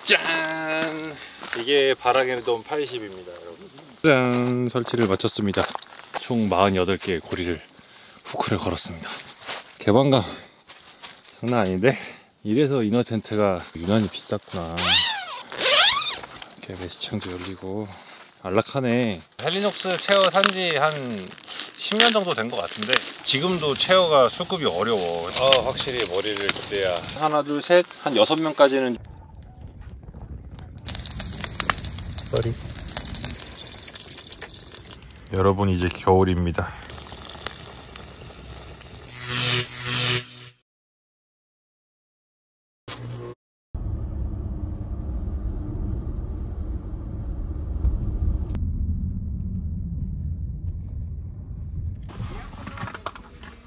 짠! 이게 바랑에르돔 80입니다 여러분. 짠! 설치를 마쳤습니다. 총 48개의 고리를 후크를 걸었습니다. 개방감 장난 아닌데? 이래서 이너 텐트가 유난히 비쌌구나. 이렇게 메시창도 열리고 안락하네. 헬리녹스 체어 산지 한 10년 정도 된 것 같은데 지금도 체어가 수급이 어려워. 확실히 머리를 그때야 하나 둘 셋 한 6명까지는 여러분 이제 겨울입니다.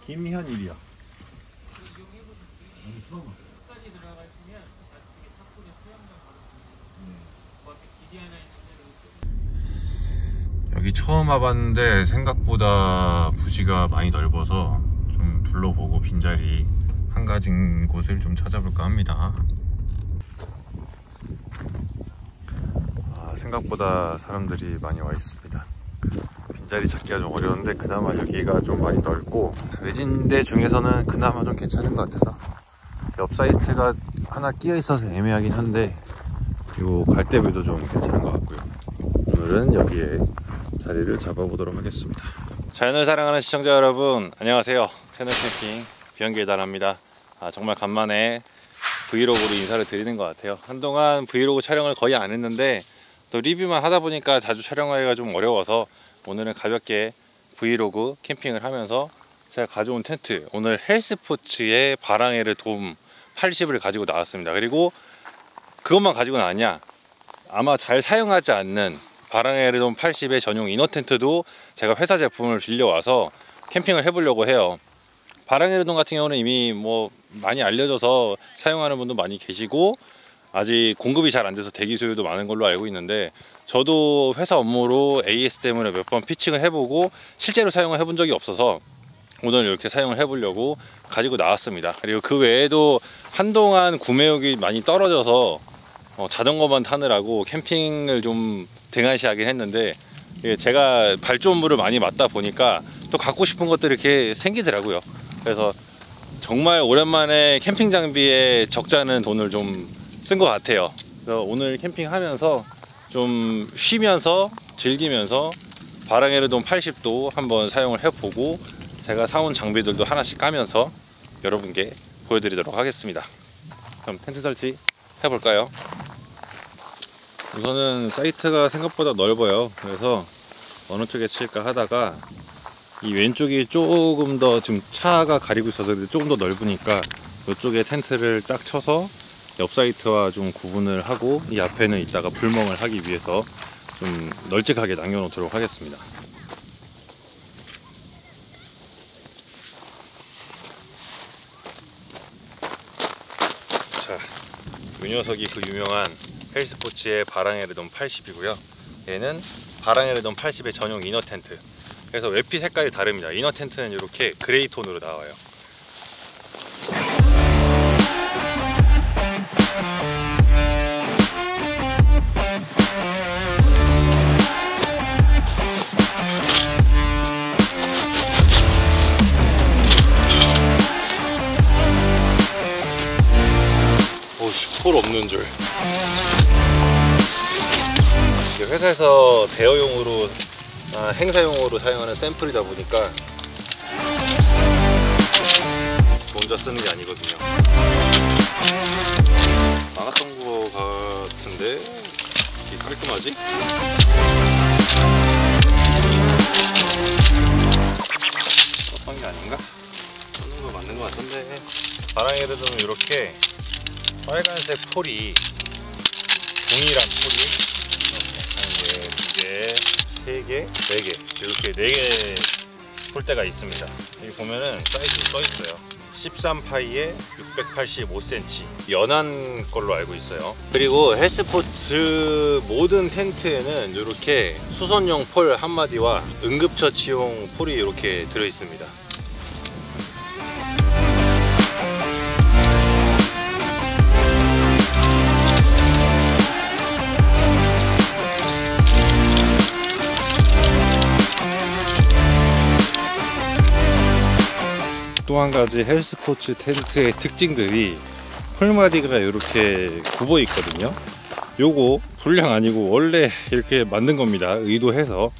김현일이야. 여기 처음 와봤는데 생각보다 부지가 많이 넓어서 좀 둘러보고 빈자리 한가진 곳을 좀 찾아볼까 합니다. 생각보다 사람들이 많이 와 있습니다. 빈자리 찾기가 좀 어려운데 그나마 여기가 좀 많이 넓고 외진데 중에서는 그나마 좀 괜찮은 것 같아서 옆 사이트가 하나 끼어 있어서 애매하긴 한데 요 갈대비도 좀 괜찮은 것 같고요. 오늘은 여기에 자리를 잡아보도록 하겠습니다. 자연을 사랑하는 시청자 여러분 안녕하세요. 채널 캠핑 비연계단합니다. 정말 간만에 브이로그로 인사를 드리는 것 같아요. 한동안 브이로그 촬영을 거의 안 했는데 또 리뷰만 하다 보니까 자주 촬영하기가 좀 어려워서 오늘은 가볍게 브이로그 캠핑을 하면서 제가 가져온 텐트, 오늘 헬스포츠의 바랑에르돔 80을 가지고 나왔습니다. 그리고 그것만 가지고는 아니야. 아마 잘 사용하지 않는 바랑에르돔 80의 전용 이너 텐트도 제가 회사 제품을 빌려와서 캠핑을 해보려고 해요. 바랑에르돔 같은 경우는 이미 뭐 많이 알려져서 사용하는 분도 많이 계시고 아직 공급이 잘 안 돼서 대기 수요도 많은 걸로 알고 있는데 저도 회사 업무로 AS 때문에 몇 번 피칭을 해보고 실제로 사용을 해본 적이 없어서 오늘 이렇게 사용을 해보려고 가지고 나왔습니다. 그리고 그 외에도 한동안 구매욕이 많이 떨어져서 자전거만 타느라고 캠핑을 좀 등한시하긴 했는데 제가 발주업무를 많이 맡다 보니까 또 갖고 싶은 것들이 이렇게 생기더라고요. 그래서 정말 오랜만에 캠핑 장비에 적잖은 돈을 좀 쓴 것 같아요. 그래서 오늘 캠핑하면서 좀 쉬면서 즐기면서 바랑에르돔 80도 한번 사용을 해보고 제가 사온 장비들도 하나씩 까면서 여러분께 보여드리도록 하겠습니다. 그럼 텐트 설치 해볼까요? 우선은 사이트가 생각보다 넓어요. 그래서 어느 쪽에 칠까 하다가 이 왼쪽이 조금 더 지금 차가 가리고 있어서 조금 더 넓으니까 이쪽에 텐트를 딱 쳐서 옆 사이트와 좀 구분을 하고 이 앞에는 이따가 불멍을 하기 위해서 좀 널찍하게 남겨 놓도록 하겠습니다. 자, 이 녀석이 그 유명한 헬스포츠의 바랑에르돔 80이고요. 얘는 바랑에르돔 80의 전용 이너 텐트. 그래서 외피 색깔이 다릅니다. 이너 텐트는 이렇게 그레이 톤으로 나와요. 폴 없는 줄. 회사에서 대여용으로 행사용으로 사용하는 샘플이다 보니까 저 혼자 쓰는 게 아니거든요. 나갔던 거 같은데 이게 깔끔하지? 썼던 게 아닌가? 쓰는 거 맞는 거 같은데. 바랑에르돔은 이렇게 빨간색 폴이 동일한 폴이 한 개, 2개, 3개, 4개 이렇게 4개 폴대가 있습니다. 여기 보면은 사이즈 써있어요. 13파이에 685cm 연한 걸로 알고 있어요. 그리고 헬스포츠 모든 텐트에는 이렇게 수선용 폴 한마디와 응급처치용 폴이 이렇게 들어있습니다. 또 한 가지 헬스포츠 텐트의 특징들이 폴마디가 이렇게 굽어 있거든요. 요거 불량 아니고 원래 이렇게 만든 겁니다. 의도해서.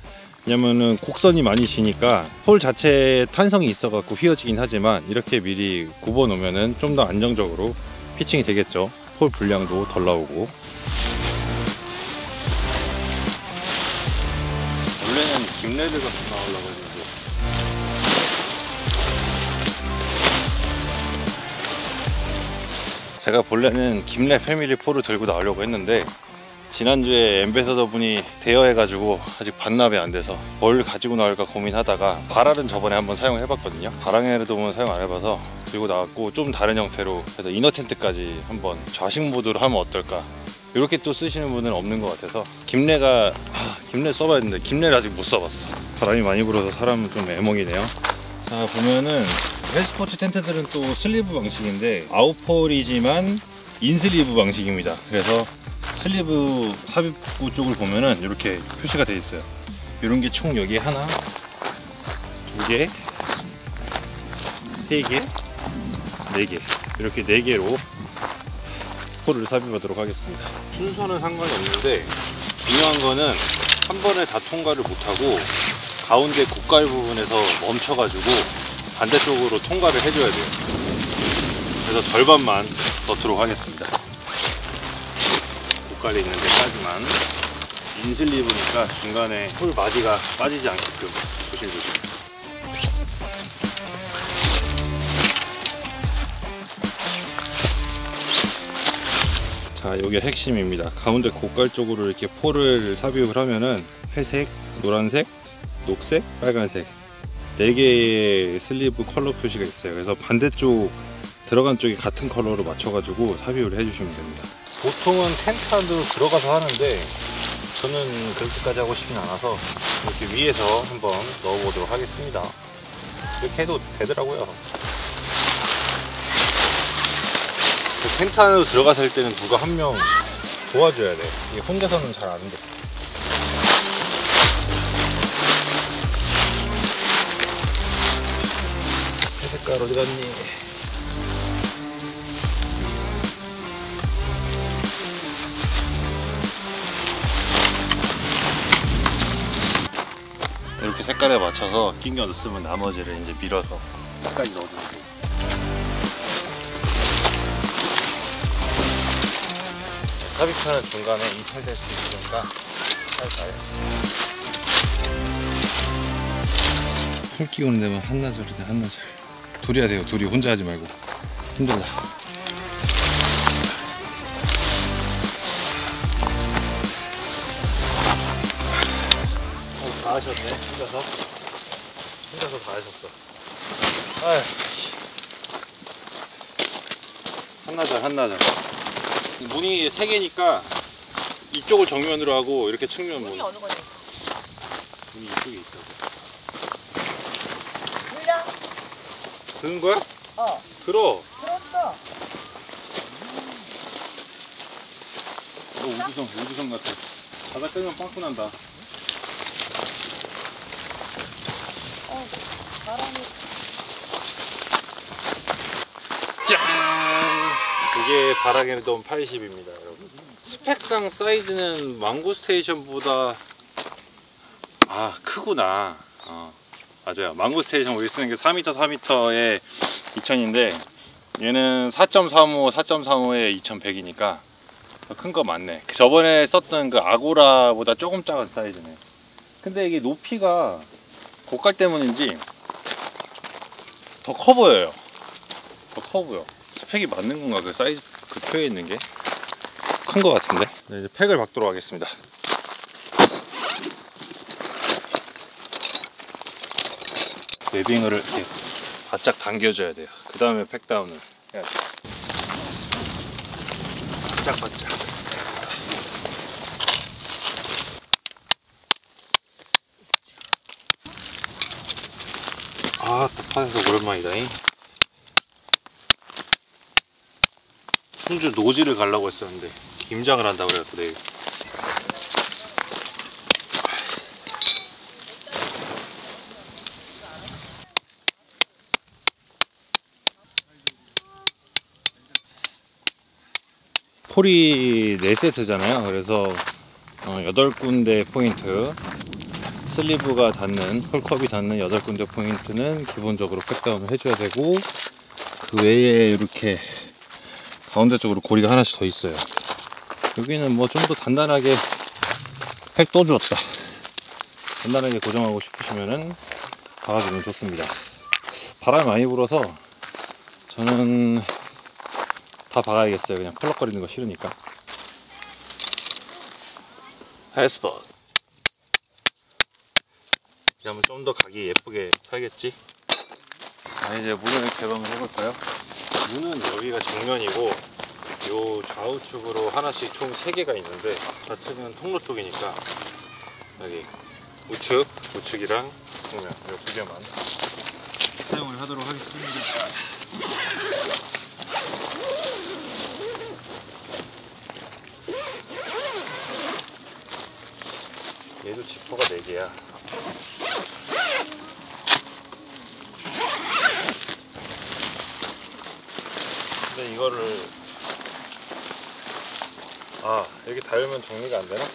왜냐면은 곡선이 많이 지니까 폴 자체에 탄성이 있어 갖고 휘어지긴 하지만 이렇게 미리 굽어 놓으면은 좀 더 안정적으로 피칭이 되겠죠. 폴 불량도 덜 나오고. 원래는 김레드가 나오려고 했는데 제가 본래는 김레 패밀리 폴을 들고 나오려고 했는데 지난주에 엠베서더 분이 대여해가지고 아직 반납이 안 돼서 뭘 가지고 나올까 고민하다가 바랄은 저번에 한번 사용을 해봤거든요. 바랑에르돔은 사용 안 해봐서 들고 나왔고 좀 다른 형태로 해서 이너 텐트까지 한번 좌식 모드로 하면 어떨까. 이렇게 또 쓰시는 분은 없는 것 같아서 김레가 김레 써봐야 되는데 김레를 아직 못 써봤어. 바람이 많이 불어서 사람은 좀 애먹이네요. 자, 보면은 헬스포츠 텐트들은 또 슬리브 방식인데 아웃폴이지만 인슬리브 방식입니다. 그래서 슬리브 삽입구 쪽을 보면은 이렇게 표시가 되어 있어요. 이런 게 총 여기 하나, 두 개, 세 개, 네 개, 이렇게 네 개로 폴을 삽입하도록 하겠습니다. 순서는 상관이 없는데 중요한 거는 한 번에 다 통과를 못하고 가운데 고깔 부분에서 멈춰가지고 반대쪽으로 통과를 해줘야 돼요. 그래서 절반만 넣도록 하겠습니다. 고깔이 있는 데까지만. 인슬리브니까 중간에 폴 마디가 빠지지 않게끔 조심조심. 자, 이게 핵심입니다. 가운데 고깔 쪽으로 이렇게 폴을 삽입을 하면은 회색, 노란색, 녹색, 빨간색 4개의 슬리브 컬러 표시가 있어요. 그래서 반대쪽 들어간 쪽이 같은 컬러로 맞춰가지고 삽입을 해주시면 됩니다. 보통은 텐트 안으로 들어가서 하는데 저는 그렇게까지 하고 싶진 않아서 이렇게 위에서 한번 넣어보도록 하겠습니다. 이렇게 해도 되더라고요. 텐트 안으로 들어가서 할 때는 누가 한 명 도와줘야 돼. 이게 혼자서는 잘 안 돼. 색깔 어디 갔니? 이렇게 색깔에 맞춰서 끼겨 넣으면 나머지를 이제 밀어서 끝까지 넣어주면 돼요. 삽입하는 중간에 이탈될 수도 있으니까 살살. 폴 끼우는 데만 한나절이네, 한나절. 둘이 해야 돼요. 둘이 혼자 하지 말고. 힘들다. 다 하셨네. 혼자서 다 하셨어. 아휴. 한나절. 문이 3개니까 이쪽을 정면으로 하고 이렇게 측면 문. 문이 어느 거지? 문이 이쪽에 있다고. 물량? 드는 거야? 들어. 들었어. 너 우주선 같아. 바닥 떼면 빵꾸 난다. 바람이. 짠! 이게 바라게르돔 80입니다, 여러분. 스펙상 사이즈는 망고스테이션보다 크구나. 맞아요. 망고스테이션 우리 쓰는 게 4m 4m에 2000인데 얘는 4.35 4.35에 2100이니까 큰 거 맞네. 저번에 썼던 그 아고라보다 조금 작은 사이즈네. 근데 이게 높이가 고깔 때문인지 더 커 보여요. 더 커 보여. 스펙이 맞는 건가? 그 사이즈 그 표에 있는 게 큰 거 같은데. 네, 이제 팩을 박도록 하겠습니다. 웨빙을 이렇게 바짝 당겨줘야 돼요. 그 다음에 팩다운을 해야 돼요. 바짝. 탑판에서 오랜만이다잉. 손주 노지를 가려고 했었는데 김장을 한다고 그래갖고 내일. 폴이 4세트잖아요. 그래서 8군데 포인트, 슬리브가 닿는, 폴컵이 닿는 8군데 포인트는 기본적으로 팩다운을 해줘야 되고, 그 외에 이렇게 가운데 쪽으로 고리가 하나씩 더 있어요. 여기는 뭐 좀 더 단단하게 팩 떠주었다, 단단하게 고정하고 싶으시면은 박아주면 좋습니다. 바람이 많이 불어서 저는 다 박아야겠어요. 그냥 펄럭거리는 거 싫으니까. 헬스폿 이러면 좀 더 각이 예쁘게 살겠지. 이제 문을 개방을 해볼까요? 문은 여기가 정면이고 요 좌우측으로 하나씩 총 3개가 있는데, 좌측은 통로 쪽이니까 여기 우측이랑 정면 이 2개만 사용을 하도록 하겠습니다. 얘도 지퍼가 4개야. 근데 이거를 여기 닿으면 정리가 안 되나?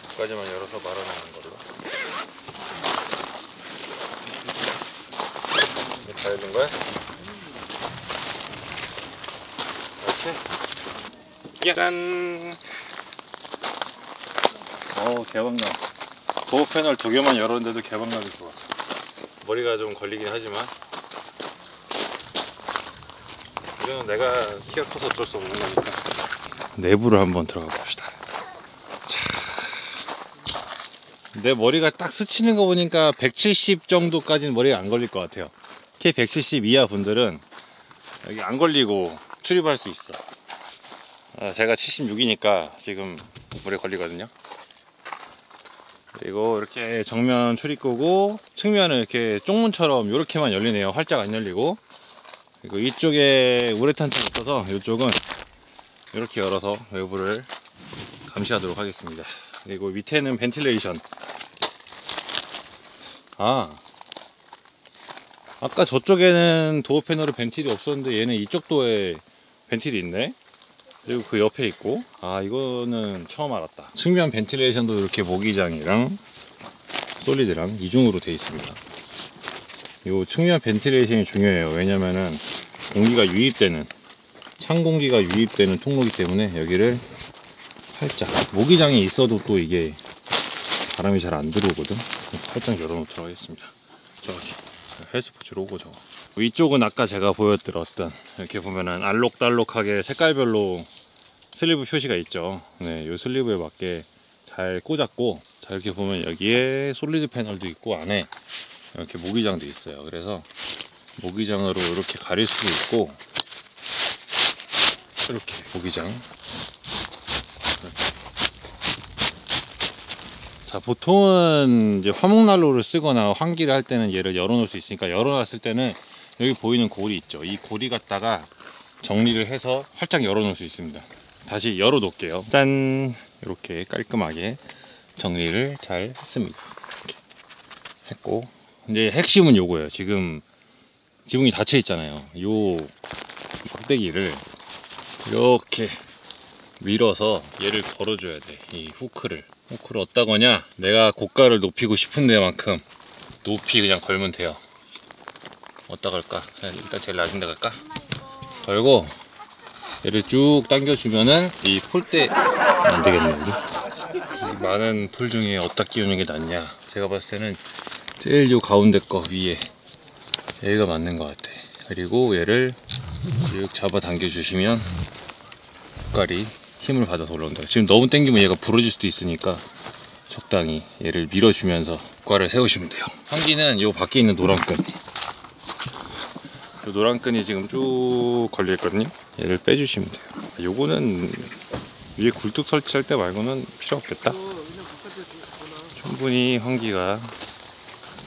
여기까지만 열어서 말아놓는 걸로. 이게 다 열린 거야? 이렇게. 짠! 개방감. 도어 패널 2개만 열었는데도 개방감이 좋아. 머리가 좀 걸리긴 하지만 이거는 내가 키가 커서 어쩔 수 없는 거니까. 내부를 한번 들어가 봅시다. 내 머리가 딱 스치는 거 보니까 170 정도까지는 머리가 안 걸릴 것 같아요. 키 170 이하 분들은 여기 안 걸리고 출입할 수 있어. 제가 76이니까 지금 머리 걸리거든요. 그리고 이렇게 정면 출입구고, 측면은 이렇게 쪽문처럼 이렇게만 열리네요. 활짝 안 열리고. 그리고 이쪽에 우레탄창이 있어서 이쪽은 이렇게 열어서 외부를 감시하도록 하겠습니다. 그리고 밑에는 벤틸레이션. 아까 저쪽에는 도어 패널에 벤틸이 없었는데 얘는 이쪽 도어에 벤틸이 있네. 그리고 그 옆에 있고, 이거는 처음 알았다. 측면 벤틸레이션도 이렇게 모기장이랑 솔리드랑 이중으로 되어 있습니다. 이 측면 벤틸레이션이 중요해요. 왜냐면은 공기가 유입되는, 찬 공기가 유입되는 통로이기 때문에 여기를 살짝, 모기장이 있어도 또 이게 바람이 잘 안 들어오거든. 살짝 열어놓도록 하겠습니다. 저기 헬스포츠 로고 저거. 이쪽은 아까 제가 보여드렸던, 이렇게 보면은 알록달록하게 색깔별로 슬리브 표시가 있죠. 네, 이 슬리브에 맞게 잘 꽂았고, 자, 이렇게 보면 여기에 솔리드 패널도 있고 안에 이렇게 모기장도 있어요. 그래서 모기장으로 이렇게 가릴 수도 있고, 이렇게 모기장 이렇게. 자, 보통은 이제 화목난로를 쓰거나 환기를 할 때는 얘를 열어놓을 수 있으니까, 열어놨을 때는 여기 보이는 고리 있죠. 이 고리 갖다가 정리를 해서 활짝 열어놓을 수 있습니다. 다시 열어 놓을게요. 짠! 이렇게 깔끔하게 정리를 잘 했습니다. 이렇게 했고, 이제 핵심은 요거예요. 지금 지붕이 닫혀 있잖아요. 요 막대기를 이렇게 밀어서 얘를 걸어줘야 돼. 이 후크를 어디다 거냐? 내가 고가를 높이고 싶은 데만큼 높이 그냥 걸면 돼요. 어디다 걸까? 일단 제일 낮은 데 갈까? 걸고 얘를 쭉 당겨주면은 이 폴대 안 되겠네. 우리 많은 폴 중에 어디다 끼우는 게 낫냐? 제가 봤을 때는 제일 요 가운데 거 위에 여기가 맞는 것 같아. 그리고 얘를 쭉 잡아 당겨 주시면 고깔이 힘을 받아서 올라온다. 지금 너무 당기면 얘가 부러질 수도 있으니까 적당히 얘를 밀어주면서 고깔을 세우시면 돼요. 환기는 요 밖에 있는 노란 끈, 요 노란 끈이 지금 쭉 걸려 있거든요. 얘를 빼주시면 돼요. 요거는 위에 굴뚝 설치할 때 말고는 필요 없겠다. 충분히 환기가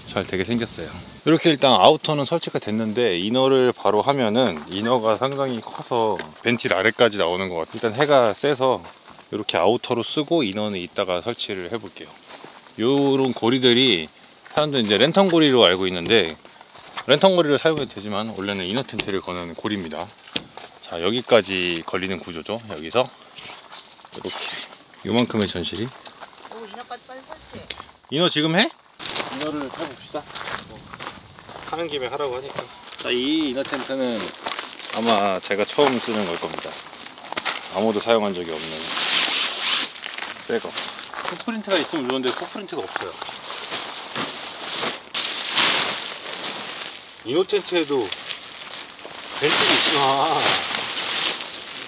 잘 되게 생겼어요. 이렇게 일단 아우터는 설치가 됐는데, 이너를 바로 하면은 이너가 상당히 커서 벤틸 아래까지 나오는 것 같아요. 일단 해가 세서 이렇게 아우터로 쓰고 이너는 이따가 설치를 해 볼게요. 요런 고리들이 사람들은 이제 랜턴 고리로 알고 있는데 랜턴 고리를 사용해도 되지만 원래는 이너 텐트를 거는 고리입니다. 자, 여기까지 걸리는 구조죠. 여기서 이렇게 요만큼의 전실이. 오, 이너까지 빨리 설치. 이너 지금 해? 이너를 사봅시다. 하는 김에 하라고 하니까. 자, 이 이너 텐트는 아마 제가 처음 쓰는 걸 겁니다. 아무도 사용한 적이 없는 새거. 풋프린트가 있으면 좋은데 풋프린트가 없어요. 이너 텐트에도 벤트가 있구나.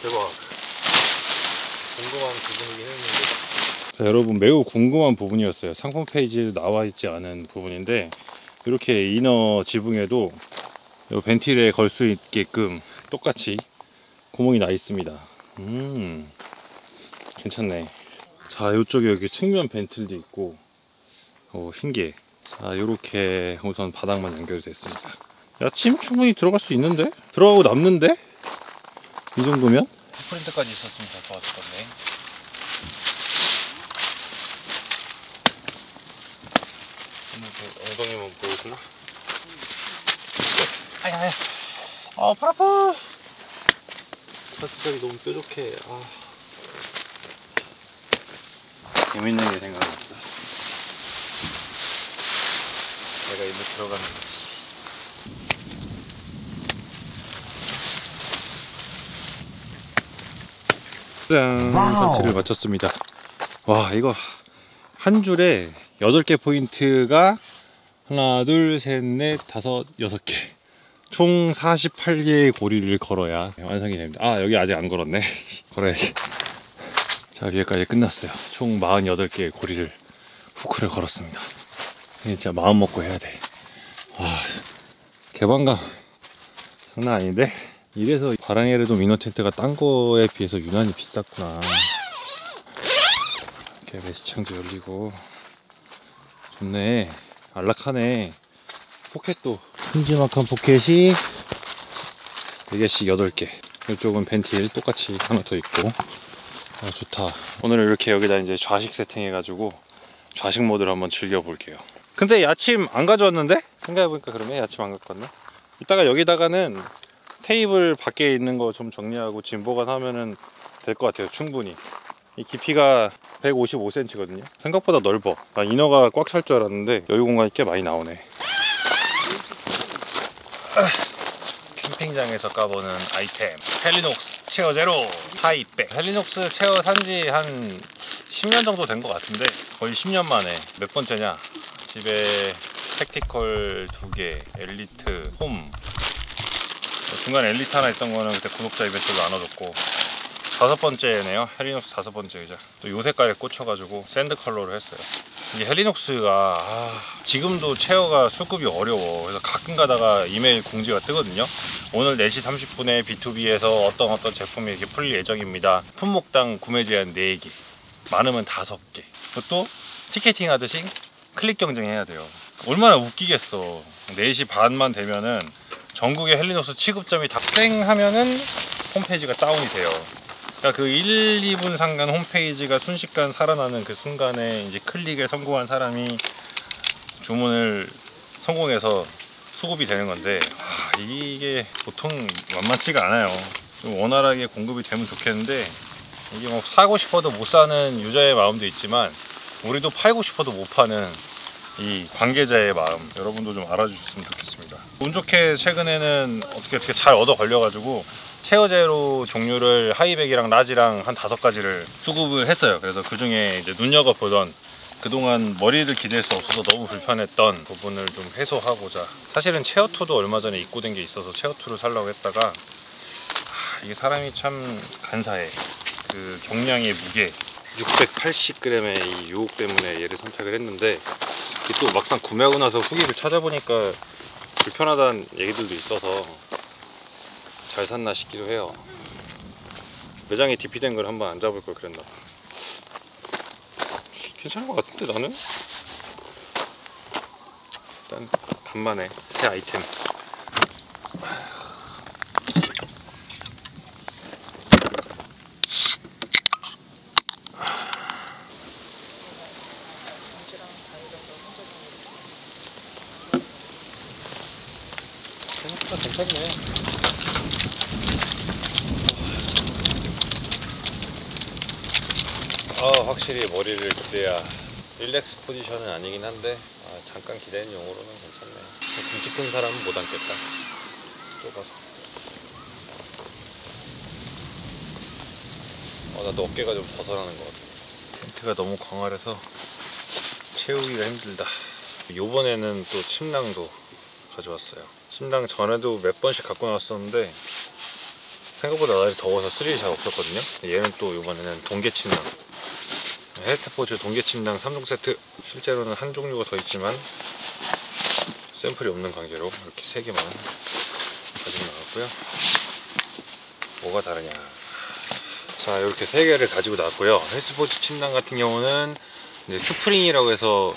대박. 궁금한 부분이긴 했는데. 자, 여러분, 매우 궁금한 부분이었어요. 상품 페이지에 나와 있지 않은 부분인데 이렇게 이너 지붕에도 이 벤틸에 걸 수 있게끔 똑같이 구멍이 나 있습니다. 괜찮네. 자, 이쪽에 여기 측면 벤틸도 있고, 신기해. 자, 이렇게 우선 바닥만 연결됐습니다. 야침 충분히 들어갈 수 있는데? 들어가고 남는데? 이 정도면? 프린트까지 있었으면 더 좋았을 건데. 엉덩이만 보여주나? 아야, 팔 아파. 사슬이 너무 뾰족해. 재밌는 게 생각났어. 내가 일로 들어가는 거지. 짠! 설치를 마쳤습니다. 와, 이거 한 줄에 8개 포인트가 하나, 둘, 셋, 넷, 다섯, 6개. 총 48개의 고리를 걸어야 완성이 됩니다. 여기 아직 안 걸었네. 걸어야지. 자, 위에까지 끝났어요. 총 48개의 고리를, 후크를 걸었습니다. 진짜 마음 먹고 해야 돼. 개방감 장난 아닌데? 이래서 바랑에르돔 이너 텐트가 딴 거에 비해서 유난히 비쌌구나. 이렇게 메시창도 열리고 좋네. 안락하네. 포켓도 큼지막한 포켓이 4개씩 8개. 이쪽은 벤틸 똑같이 하나 더 있고. 좋다. 오늘 이렇게 여기다 이제 좌식 세팅해 가지고 좌식 모드를 한번 즐겨 볼게요. 근데 야침 안 가져왔는데? 생각해보니까 그러네. 야침 안 갖고 왔네. 이따가 여기다가는 테이블 밖에 있는 거 좀 정리하고 짐 보관하면은 될 것 같아요. 충분히. 이 깊이가 155cm거든요 생각보다 넓어. 나 이너가 꽉 찰 줄 알았는데 여유 공간이 꽤 많이 나오네. 캠핑장에서 까보는 아이템, 헬리녹스 체어 제로 하이백. 헬리녹스 체어 산지 한 10년 정도 된 것 같은데 거의 10년 만에. 몇 번째냐, 집에 택티컬 2개, 엘리트, 홈, 중간에 엘리트 하나 있던 거는 그때 구독자 이벤트로 나눠줬고, 5번째네요. 헬리녹스 5번째 의자. 또 요 색깔에 꽂혀가지고 샌드 컬러로 했어요. 이게 헬리녹스가 지금도 체어가 수급이 어려워. 그래서 가끔 가다가 이메일 공지가 뜨거든요. 오늘 4시 30분에 B2B에서 어떤 제품이 이렇게 풀릴 예정입니다. 품목당 구매 제한 4개, 많으면 5개. 또 티켓팅 하듯이 클릭 경쟁해야 돼요. 얼마나 웃기겠어. 4시 반만 되면은 전국의 헬리녹스 취급점이 다 땡 하면은 홈페이지가 다운이 돼요. 그러니까 그 1, 2분 상간 홈페이지가 순식간 살아나는 그 순간에 이제 클릭에 성공한 사람이 주문을 성공해서 수급이 되는 건데, 이게 보통 만만치가 않아요. 좀 원활하게 공급이 되면 좋겠는데, 이게 뭐 사고 싶어도 못 사는 유저의 마음도 있지만 우리도 팔고 싶어도 못 파는 이 관계자의 마음, 여러분도 좀 알아주셨으면 좋겠습니다. 운 좋게 최근에는 어떻게 잘 얻어 걸려가지고 체어 제로 종류를 하이백이랑 라지랑 한 5가지를 수급을 했어요. 그래서 그 중에 이제 눈여겨보던, 그동안 머리를 기댈 수 없어서 너무 불편했던 부분을 좀 해소하고자. 사실은 체어2도 얼마 전에 입고된 게 있어서 체어2를 살려고 했다가 이게 사람이 참 간사해. 그 경량의 무게 680g의 이 유혹 때문에 얘를 선택을 했는데, 또 막상 구매하고 나서 후기를 찾아보니까 불편하다는 얘기들도 있어서 잘 샀나 싶기도 해요. 매장에 DP된 걸 한번 안 잡을 걸 그랬나 봐. 괜찮은 것 같은데 나는? 일단 간만에 새 아이템. 생각보다 괜찮네. 확실히 머리를 기대야 릴렉스 포지션은 아니긴 한데 잠깐 기대는 용으로는 괜찮네. 등치 큰 사람은 못 앉겠다. 좁아서. 나도 어깨가 좀 벗어나는 것 같아. 텐트가 너무 광활해서 채우기가 힘들다. 요번에는 또 침낭도 가져왔어요. 침낭 전에도 몇 번씩 갖고 나왔었는데 생각보다 날이 더워서 쓸 일이 잘 없었거든요. 얘는 또 요번에는 동계 침낭, 헬스포츠 동계 침낭 3종 세트. 실제로는 한 종류가 더 있지만 샘플이 없는 관계로 이렇게 3개만 가지고 나왔고요. 뭐가 다르냐. 자, 이렇게 3개를 가지고 나왔고요. 헬스포츠 침낭 같은 경우는 이제 스프링이라고 해서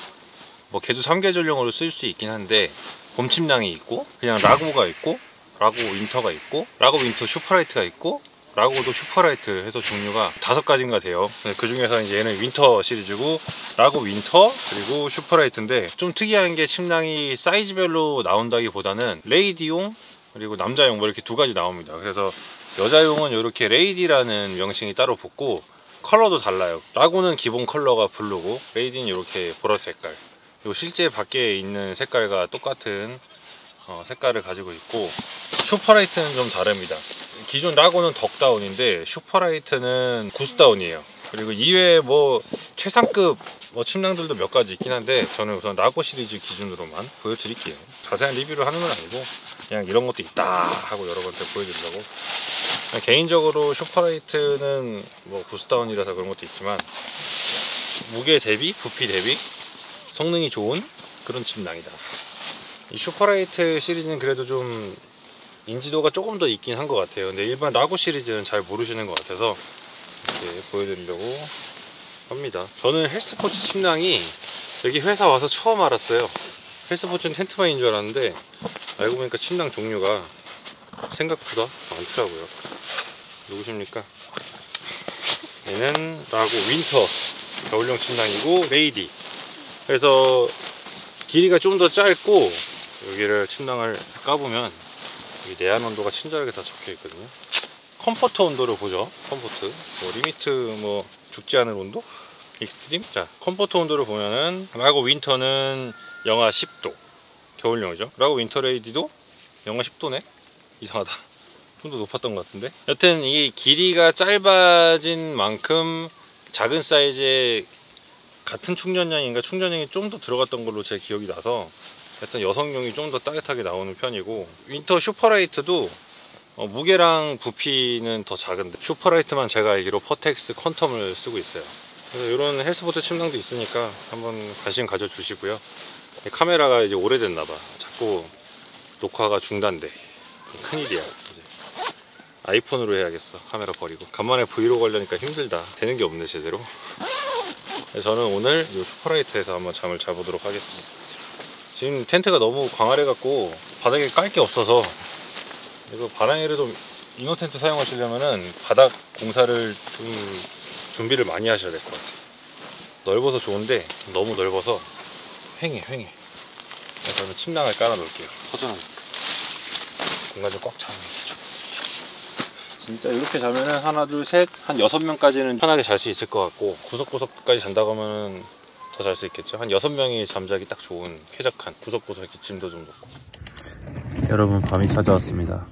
뭐 걔도 3계절용으로 쓸 수 있긴 한데 봄 침낭이 있고, 그냥 라고가 있고, 라고 윈터가 있고, 라고 윈터 슈퍼라이트가 있고, 라고도 슈퍼라이트 해서 종류가 5가지인가 돼요. 그 중에서 이제 얘는 윈터 시리즈고, 라고 윈터 그리고 슈퍼라이트인데, 좀 특이한 게 침낭이 사이즈별로 나온다기보다는 레이디용 그리고 남자용 뭐 이렇게 2가지 나옵니다. 그래서 여자용은 이렇게 레이디라는 명칭이 따로 붙고 컬러도 달라요. 라고는 기본 컬러가 블루고, 레이디는 이렇게 보라색 색깔, 그리고 실제 밖에 있는 색깔과 똑같은 색깔을 가지고 있고, 슈퍼라이트는 좀 다릅니다. 기존 라고는 덕다운인데 슈퍼라이트는 구스다운이에요. 그리고 이외에 뭐 최상급 침낭들도 몇 가지 있긴 한데 저는 우선 라고 시리즈 기준으로만 보여드릴게요. 자세한 리뷰를 하는 건 아니고 그냥 이런 것도 있다 하고 여러분한테 보여드리려고. 개인적으로 슈퍼라이트는 뭐 구스다운이라서 그런 것도 있지만 무게 대비, 부피 대비 성능이 좋은 그런 침낭이다. 이 슈퍼라이트 시리즈는 그래도 좀 인지도가 조금 더 있긴 한 것 같아요. 근데 일반 라고 시리즈는 잘 모르시는 것 같아서 이렇게 보여드리려고 합니다. 저는 헬스포츠 침낭이 여기 회사 와서 처음 알았어요. 헬스포츠는 텐트만인 줄 알았는데 알고 보니까 침낭 종류가 생각보다 많더라고요. 누구십니까? 얘는 라고 윈터 겨울용 침낭이고, 레이디. 그래서 길이가 좀 더 짧고, 여기를 침낭을 까보면 여기 내한 온도가 친절하게 다 적혀 있거든요. 컴포트 온도를 보죠. 컴포트 뭐 리미트 뭐 죽지 않을 온도, 익스트림. 자, 컴포트 온도를 보면은 라고 윈터는 영하 10도 겨울용이죠. 라고 윈터 레이디도 영하 10도네 이상하다. 좀 더 높았던 것 같은데. 여튼 이 길이가 짧아진 만큼 작은 사이즈의 같은 충전량인가 충전량이 좀 더 들어갔던 걸로 제 기억이 나서 일단 여성용이 좀 더 따뜻하게 나오는 편이고, 윈터 슈퍼라이트도 무게랑 부피는 더 작은데 슈퍼라이트만 제가 알기로 퍼텍스 퀀텀을 쓰고 있어요. 그래서 이런 헬스포츠 침낭도 있으니까 한번 관심 가져주시고요. 카메라가 이제 오래됐나봐. 자꾸 녹화가 중단돼. 큰일이야. 아이폰으로 해야겠어. 카메라 버리고. 간만에 브이로그 하려니까 힘들다. 되는 게 없네 제대로. 저는 오늘 이 슈퍼라이트에서 한번 잠을 자보도록 하겠습니다. 지금 텐트가 너무 광활해 갖고 바닥에 깔 게 없어서, 이거 바람에라도 잉어 텐트 사용하시려면은 바닥 공사를 좀 준비를 많이 하셔야 될 것 같아요. 넓어서 좋은데 너무 넓어서 횡해. 그래서 저는 침낭을 깔아 놓을게요. 허전하니까 공간 좀 꽉 차는 게 좋죠. 진짜 이렇게 자면은 하나 둘 셋 한 6명까지는 편하게 잘 수 있을 것 같고, 구석구석까지 잔다고 하면은 더 잘 수 있겠죠. 한 6명이 잠자기 딱 좋은 쾌적한 구석구석 기침도 좀 높고. 여러분, 밤이 찾아왔습니다.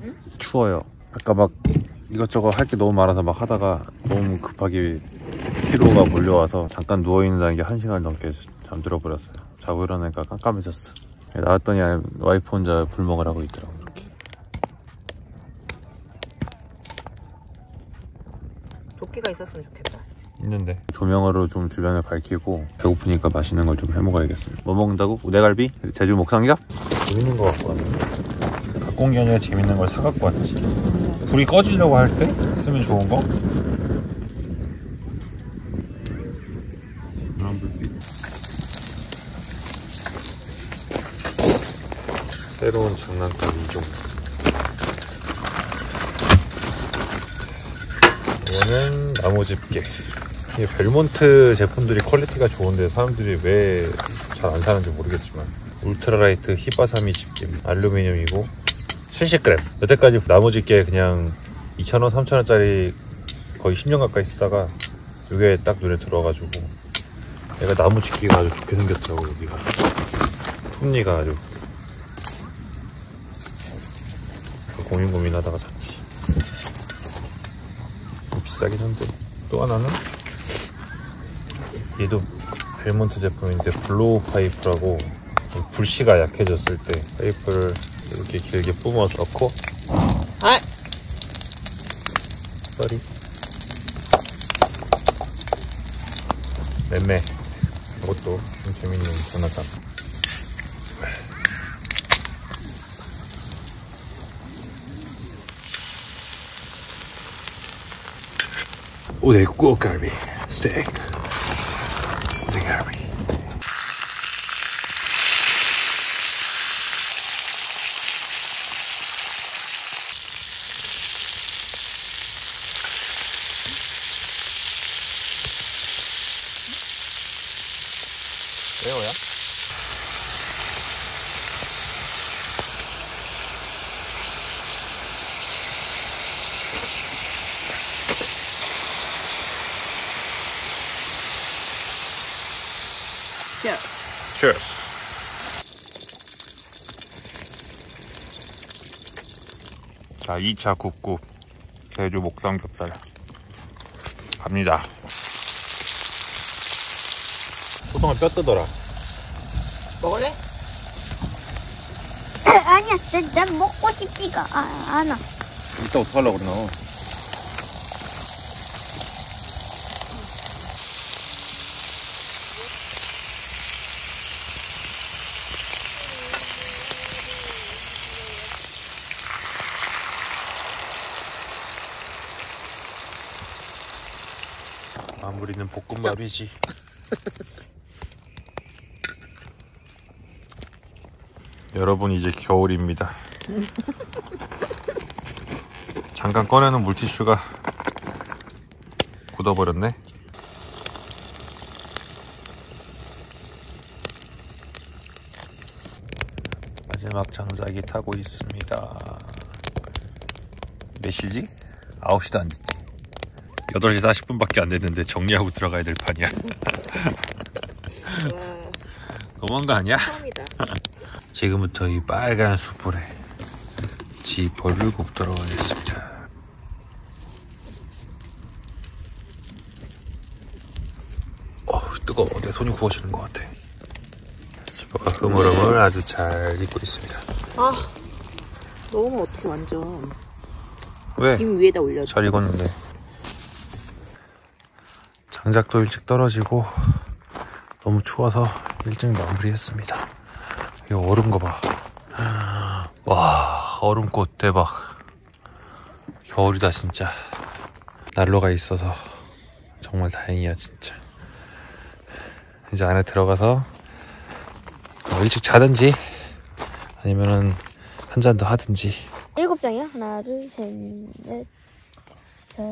응? 추워요. 아까 막 이것저것 할 게 너무 많아서 막 하다가 너무 급하게 피로가 몰려와서 잠깐 누워있는다는 게 1시간 넘게 잠들어 버렸어요. 자고 일어나니까 깜깜해졌어. 나왔더니 와이프 혼자 불멍을 하고 있더라고. 이렇게 도끼가 있었으면 좋겠다. 있는데 조명으로 좀 주변을 밝히고, 배고프니까 맛있는 걸 좀 해먹어야겠습니다. 뭐 먹는다고? 우대갈비? 제주 목삼겹? 재밌는 거 갖고 왔네. 갖고 온 게 아니라 재밌는 걸 사갖고 왔지. 불이 꺼지려고 할 때 쓰면 좋은 거? 그런 불빛. 새로운 장난감 2종. 이거는 나무 집게. 벨몬트 제품들이 퀄리티가 좋은데 사람들이 왜 잘 안 사는지 모르겠지만 울트라라이트 히바사미 집김 알루미늄이고 70g. 여태까지 나무집게 그냥 2,000원, 3,000원짜리 거의 10년 가까이 쓰다가 이게 딱 눈에 들어가지고 얘가 나무집기가 아주 좋게 생겼더라고. 여기가 톱니가 아주 고민하다가 샀지. 비싸긴 한데. 또 하나는 얘도 벨몬트 제품인데 블로우 파이프라고 불씨가 약해졌을 때 파이프를 이렇게 길게 뿜어서 넣고 쏘리 맴매. 이것도 좀 재밌는 장난감. 오뎅 구워갈비 스테이크. 오뎅갈비. 매워요? Cheers. 자, 2차 국국 제주 목삼겹살 갑니다. 소동아 뼈 뜨더라. 먹을래? 아니야, 난 먹고 싶지가 않아. 이따 어떡하려고 그래 너. 마무리는 볶음밥이지. 여러분 이제 겨울입니다. 잠깐 꺼내는 물티슈가 굳어버렸네. 마지막 장작이 타고 있습니다. 몇 시지? 9시도 안 됐지. 8시 40분밖에 안 됐는데 정리하고 들어가야 될 판이야. 너무한 거 아니야? 처음이다. 지금부터 이 빨간 숯불에 지벌을 굽도록 하겠습니다. 뜨거워. 내 손이 구워지는 것 같아. 지퍼가 흐물흐물 아주 잘 익고 있습니다. 아, 넣으면 어떻게 완전. 왜? 김 위에다 올려줘. 잘 익었는데. 장작도 일찍 떨어지고 너무 추워서 일찍 마무리했습니다. 이거 얼음 거 봐. 와, 얼음꽃 대박. 겨울이다 진짜. 난로가 있어서 정말 다행이야 진짜. 이제 안에 들어가서 일찍 자든지 아니면은 한 잔 더 하든지. 7장이야? 하나, 둘, 셋, 넷, 다섯,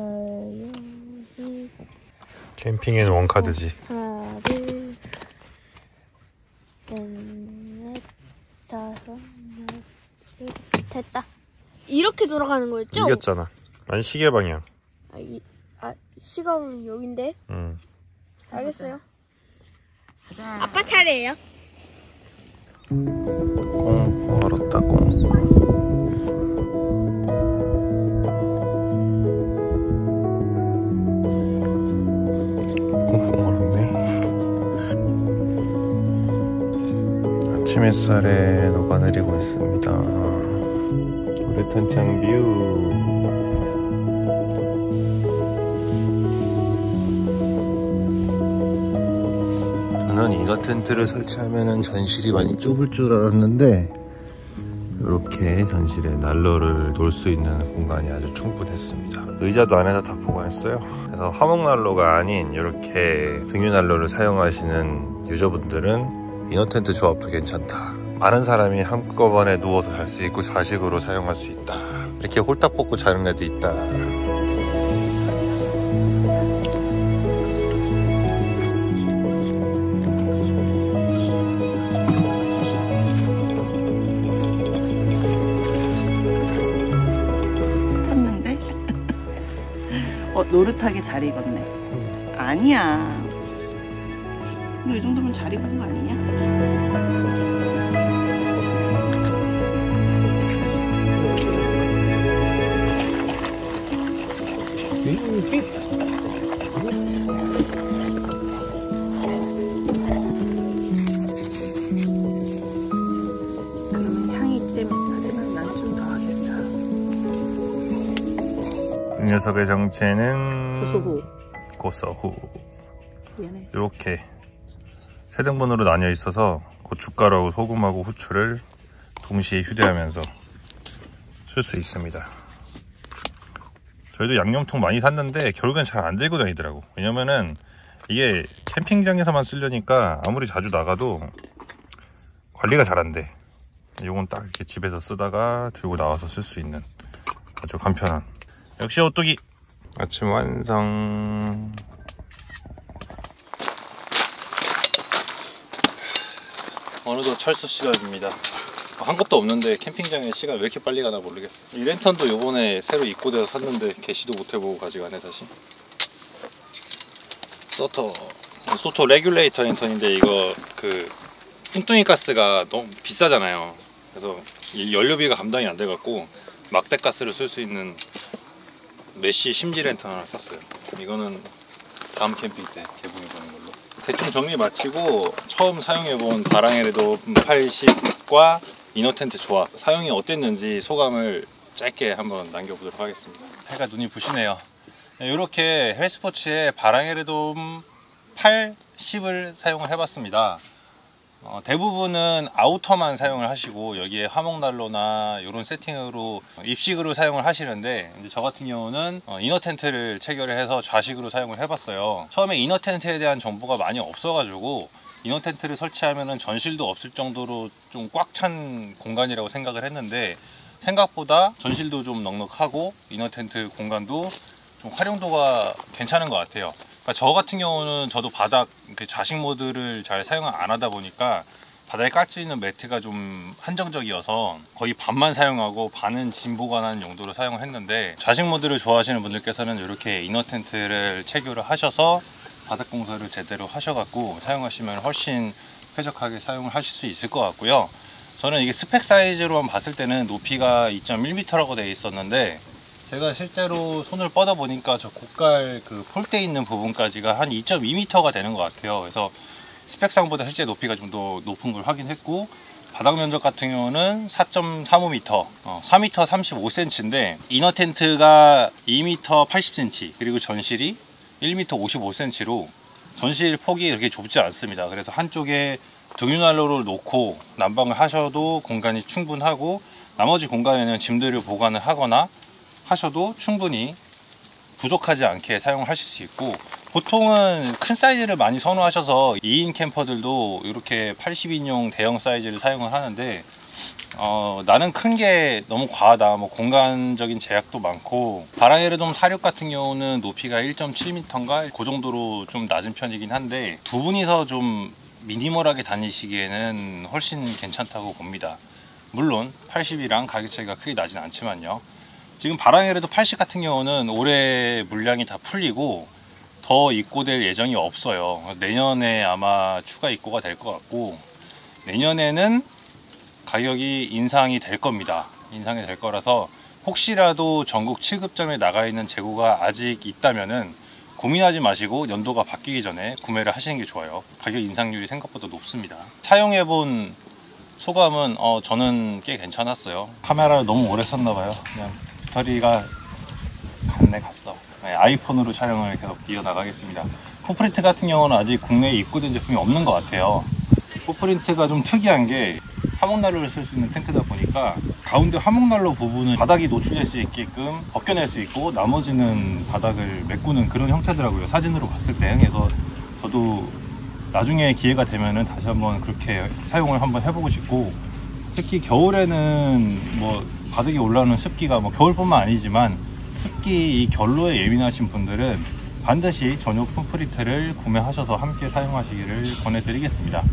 여섯. 캠핑엔 원카드지. 하나, 둘, 셋, 넷, 다섯, 여섯, 일곱. 됐다. 이렇게 돌아가는 거였죠? 이겼잖아. 아니 시계 방향. 시간은 여긴데? 응. 알겠어요. 가자. 아빠 차례예요. 꽁 얼었다 꽁. 아침 햇살에 녹아내리고 있습니다. 우리 탄창 뷰. 저는 이너 텐트를 설치하면 전실이 많이 좁을 줄 알았는데 이렇게 전실에 난로를 놓을 수 있는 공간이 아주 충분했습니다. 의자도 안에다 다 보관했어요. 그래서 화목난로가 아닌 이렇게 등유난로를 사용하시는 유저분들은 이너 텐트 조합도 괜찮다. 많은 사람이 한꺼번에 누워서 잘 수 있고 좌식으로 사용할 수 있다. 이렇게 홀딱 벗고 자는 애도 있다. 노릇하게 잘 익었네. 아니야. 너 이 정도면 잘 익은 거 아니냐? 그러면 향이 때문에 하지만 난 좀 더 하겠어. 이 녀석의 정체는 고소호. 고소호. 미안해. 이렇게 세 등분으로 나뉘어 있어서 고춧가루하고 소금하고 후추를 동시에 휴대하면서 쓸 수 있습니다. 저희도 양념통 많이 샀는데 결국엔 잘 안 들고 다니더라고. 왜냐면은 이게 캠핑장에서만 쓰려니까 아무리 자주 나가도 관리가 잘 안 돼. 요건 딱 이렇게 집에서 쓰다가 들고 나와서 쓸 수 있는 아주 간편한. 역시 오뚜기. 아침 완성. 어느덧 철수 시간입니다. 한 것도 없는데 캠핑장에 시간 왜 이렇게 빨리 가나 모르겠어. 이 랜턴도 요번에 새로 입고돼서 샀는데 개시도 못해보고 가져가네 다시. 소토 레귤레이터 랜턴인데 이거 그 뚱뚱이 가스가 너무 비싸잖아요. 그래서 이 연료비가 감당이 안 돼갖고 막대 가스를 쓸 수 있는 메쉬 심지 랜턴 하나 샀어요. 이거는 다음 캠핑 때 개봉해 보는 걸로. 대충 정리 마치고 처음 사용해본 바랑에르돔 80과 이너텐트 조합 사용이 어땠는지 소감을 짧게 한번 남겨보도록 하겠습니다. 해가 눈이 부시네요. 이렇게 헬스포츠의 바랑에르돔 80을 사용을 해봤습니다. 대부분은 아우터만 사용을 하시고 여기에 화목난로나 이런 세팅으로 입식으로 사용을 하시는데 이제 저 같은 경우는 이너 텐트를 체결을 해서 좌식으로 사용을 해봤어요. 처음에 이너 텐트에 대한 정보가 많이 없어가지고 이너 텐트를 설치하면은 전실도 없을 정도로 좀 꽉 찬 공간이라고 생각을 했는데 생각보다 전실도 좀 넉넉하고 이너 텐트 공간도 좀 활용도가 괜찮은 것 같아요. 그러니까 저 같은 경우는 저도 바닥 좌식 모드를 잘 사용을 안 하다 보니까 바닥에 깔 수 있는 매트가 좀 한정적이어서 거의 반만 사용하고 반은 짐 보관하는 용도로 사용을 했는데 좌식 모드를 좋아하시는 분들께서는 이렇게 이너 텐트를 체결을 하셔서 바닥 공사를 제대로 하셔갖고 사용하시면 훨씬 쾌적하게 사용을 하실 수 있을 것 같고요. 저는 이게 스펙 사이즈로만 봤을 때는 높이가 2.1m라고 되어 있었는데 제가 실제로 손을 뻗어 보니까 저 고깔 그 폴대 있는 부분까지가 한 2.2m가 되는 것 같아요. 그래서 스펙상보다 실제 높이가 좀 더 높은 걸 확인했고 바닥 면적 같은 경우는 4.35m, 4m 35cm인데 이너 텐트가 2m 80cm 그리고 전실이 1m 55cm로 전실 폭이 그렇게 좁지 않습니다. 그래서 한쪽에 등유난로를 놓고 난방을 하셔도 공간이 충분하고 나머지 공간에는 짐들을 보관을 하거나 하셔도 충분히 부족하지 않게 사용을 하실 수 있고 보통은 큰 사이즈를 많이 선호하셔서 2인 캠퍼들도 이렇게 80인용 대형 사이즈를 사용을 하는데 나는 큰 게 너무 과하다, 뭐 공간적인 제약도 많고 바랑에르돔 46 같은 경우는 높이가 1.7m인가 그 정도로 좀 낮은 편이긴 한데 두 분이서 좀 미니멀하게 다니시기에는 훨씬 괜찮다고 봅니다. 물론 80이랑 가격 차이가 크게 나진 않지만요. 지금 바랑에르돔 80 같은 경우는 올해 물량이 다 풀리고 더 입고될 예정이 없어요. 내년에 아마 추가 입고가 될 것 같고 내년에는 가격이 인상이 될 겁니다. 인상이 될 거라서 혹시라도 전국 7급점에 나가 있는 재고가 아직 있다면은 고민하지 마시고 연도가 바뀌기 전에 구매를 하시는 게 좋아요. 가격 인상률이 생각보다 높습니다. 사용해본 소감은 저는 꽤 괜찮았어요. 카메라를 너무 오래 썼나봐요. 그냥 배터리가 갔어. 네, 아이폰으로 촬영을 계속 이어나가겠습니다. 풋프린트 같은 경우는 아직 국내에 입고된 제품이 없는 것 같아요. 풋프린트가 좀 특이한 게 화목난로를 쓸 수 있는 텐트다 보니까 가운데 화목난로 부분은 바닥이 노출될 수 있게끔 벗겨낼 수 있고 나머지는 바닥을 메꾸는 그런 형태더라고요. 사진으로 봤을 때. 그래서 저도 나중에 기회가 되면은 다시 한번 그렇게 사용을 한번 해보고 싶고 특히 겨울에는 뭐 바닥에 올라오는 습기가 뭐 겨울뿐만 아니지만 습기 이 결로에 예민하신 분들은 반드시 전용 풋프린트를 구매하셔서 함께 사용하시기를 권해드리겠습니다.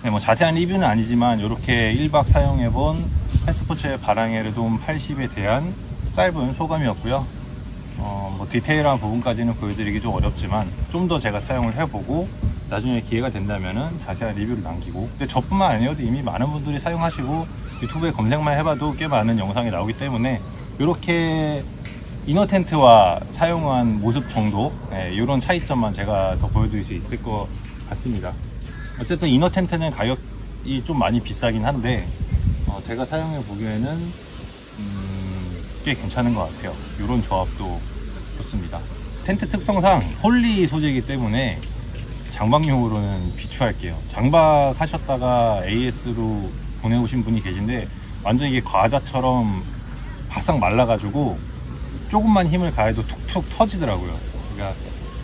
네, 뭐 자세한 리뷰는 아니지만 이렇게 1박 사용해본 헬스포츠의 바랑에르돔 80에 대한 짧은 소감이었고요. 뭐 디테일한 부분까지는 보여드리기 좀 어렵지만 좀 더 제가 사용을 해보고 나중에 기회가 된다면은 자세한 리뷰를 남기고, 근데 저뿐만 아니어도 이미 많은 분들이 사용하시고 유튜브에 검색만 해봐도 꽤 많은 영상이 나오기 때문에 이렇게 이너 텐트와 사용한 모습 정도, 이런 차이점만 제가 더 보여드릴 수 있을 것 같습니다. 어쨌든 이너 텐트는 가격이 좀 많이 비싸긴 한데 제가 사용해 보기에는 꽤 괜찮은 것 같아요. 이런 조합도 좋습니다. 텐트 특성상 폴리 소재이기 때문에 장박용으로는 비추할게요. 장박하셨다가 AS로 보내오신 분이 계신데 완전 이게 과자처럼 바싹 말라가지고 조금만 힘을 가해도 툭툭 터지더라고요. 그러니까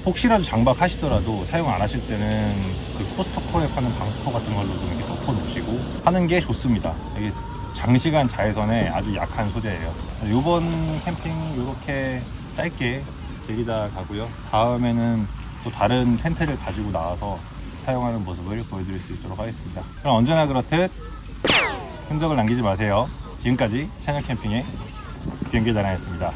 혹시라도 장박하시더라도 사용 안 하실 때는 그 코스트코에 파는 방수포 같은 걸로 좀 이렇게 덮어 놓으시고 하는 게 좋습니다. 이게 장시간 자외선에 아주 약한 소재예요. 이번 캠핑 이렇게 짧게 즐기다 가고요. 다음에는 또 다른 텐트를 가지고 나와서 사용하는 모습을 보여드릴 수 있도록 하겠습니다. 그럼 언제나 그렇듯 흔적을 남기지 마세요. 지금까지 채널 캠핑의 비행기단이었습니다.